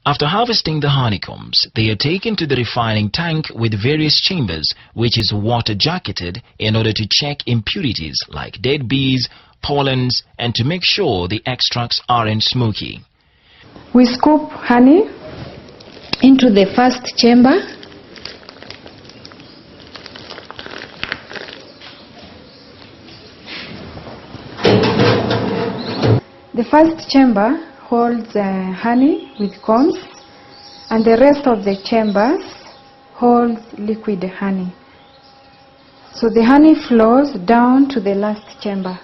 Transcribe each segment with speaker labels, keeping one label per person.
Speaker 1: After harvesting the honeycombs, they are taken to the refining tank with various chambers, which is water jacketed in order to check impurities like dead bees, pollens, and to make sure the extracts aren't smoky.
Speaker 2: We scoop honey into the first chamber. The first chamber holds honey with combs, and the rest of the chambers holds liquid honey. So the honey flows down to the last chamber.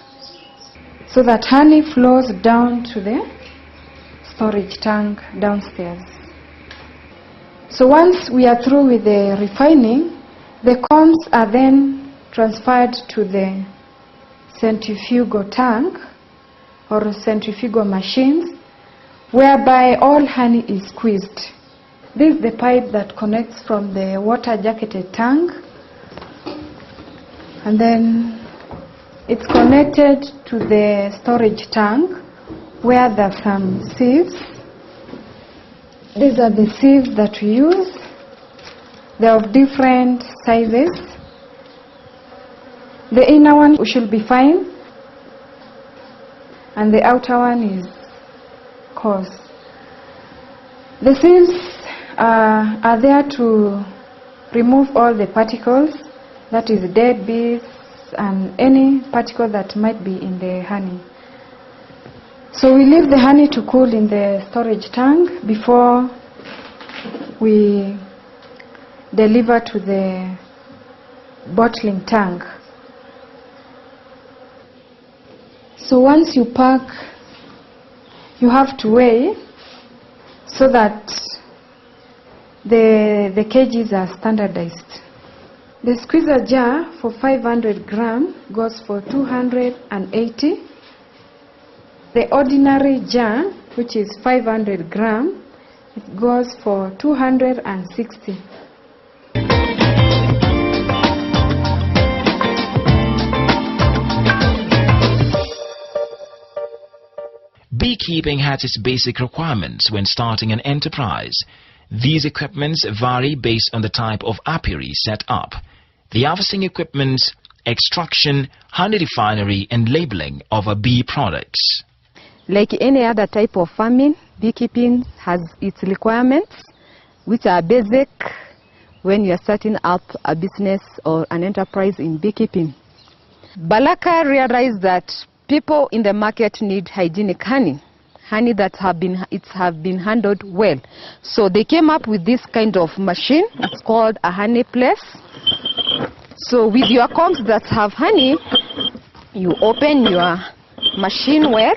Speaker 2: So that honey flows down to the storage tank downstairs. So once we are through with the refining, the combs are then transferred to the centrifugal tank or centrifugal machines, whereby all honey is squeezed. This is the pipe that connects from the water jacketed tank, and then it's connected to the storage tank where there are some sieves. These are the sieves that we use. They are of different sizes. The inner one should be fine, and the outer one is coarse. The sieves are there to remove all the particles, that is dead bees and any particle that might be in the honey. So we leave the honey to cool in the storage tank before we deliver to the bottling tank. So once you pack, you have to weigh so that the kgs are standardized. The squeezer jar for 500 gram goes for 280. The ordinary jar, which is 500 gram, it goes for 260.
Speaker 1: Beekeeping has its basic requirements when starting an enterprise. These equipments vary based on the type of apiary set up. The harvesting equipment, extraction, honey refinery and labeling of bee products.
Speaker 3: Like any other type of farming, beekeeping has its requirements, which are basic when you are starting up a business or an enterprise in beekeeping. Balaka realized that people in the market need hygienic honey that have been handled well. So they came up with this kind of machine. It's called a honey press. So with your combs that have honey, you open your machine well.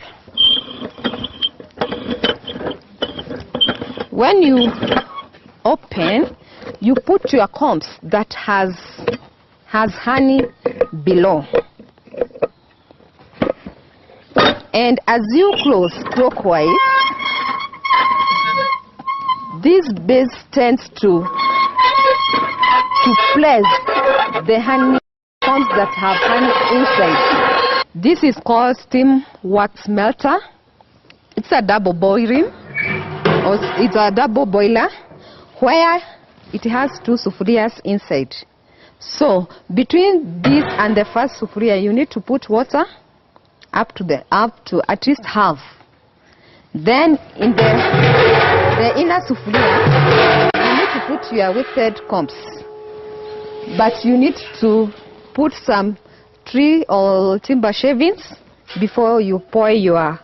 Speaker 3: When you open, you put your combs that has honey below. And as you close clockwise, this base tends to place the honey combs that have honey inside. This is called steam wax melter. It's a double boiling, or it's a double boiler where it has two sufurias inside. So between this and the first sufuria, you need to put water up to at least half. Then in the inner sufuria, you need to put your wetted combs, but you need to put some tree or timber shavings before you pour your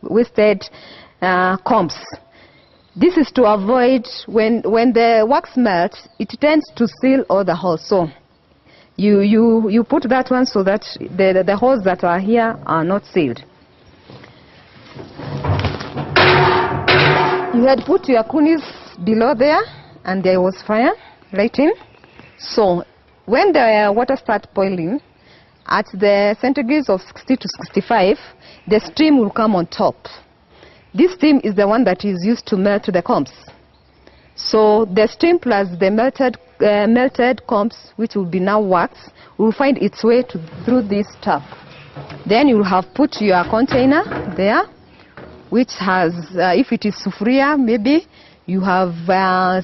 Speaker 3: wasted combs. This is to avoid when the wax melts, it tends to seal all the holes. So you put that one so that the holes that are here are not sealed. You had put your kunis below there, and there was fire lighting. So when the water starts boiling at the centigrades of 60 to 65, the steam will come on top. This steam is the one that is used to melt the combs. So the steam plus the melted combs, which will be now wax, will find its way through this tap. Then you will have put your container there which has, if it is sufuria, maybe you have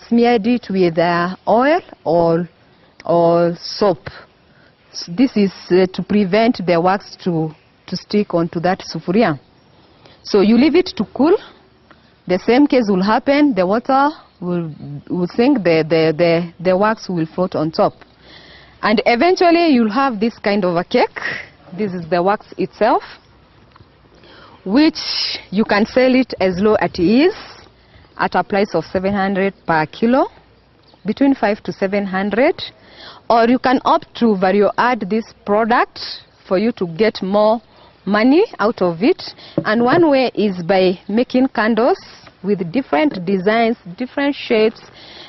Speaker 3: smeared it with oil or soap. So this is to prevent the wax to stick onto that sufuria. So you leave it to cool. The same case will happen. The water will sink, the wax will float on top. And eventually you'll have this kind of a cake. This is the wax itself, which you can sell it as low as it is at a price of 700 per kilo, between 5 to 700. Or you can opt to value add this product for you to get more money out of it. And one way is by making candles with different designs, different shapes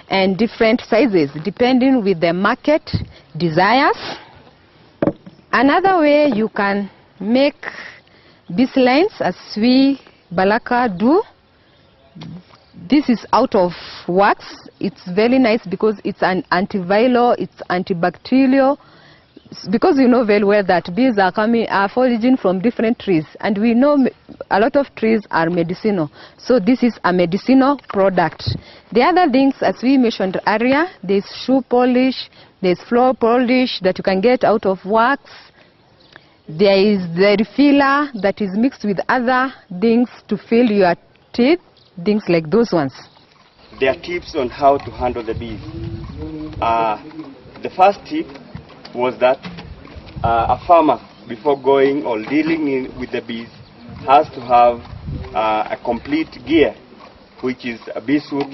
Speaker 3: and different sizes depending with the market desires. Another way, you can make bees lines as we Balaka do. This is out of wax. It's very nice because it's an antiviral, it's antibacterial. Because you know very well that bees are foraging from different trees, and we know a lot of trees are medicinal. So this is a medicinal product. The other things, as we mentioned earlier, there's shoe polish, there's floor polish that you can get out of wax. There is the refiller that is mixed with other things to fill your teeth, things like those ones.
Speaker 4: There are tips on how to handle the bees. The first tip was that a farmer, before going or dealing with the bees, has to have a complete gear, which is a bee suit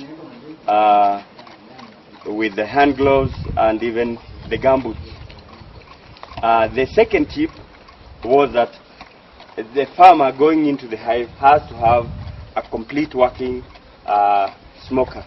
Speaker 4: with the hand gloves and even the gumboots. The second tip was that the farmer going into the hive has to have a complete working smoker.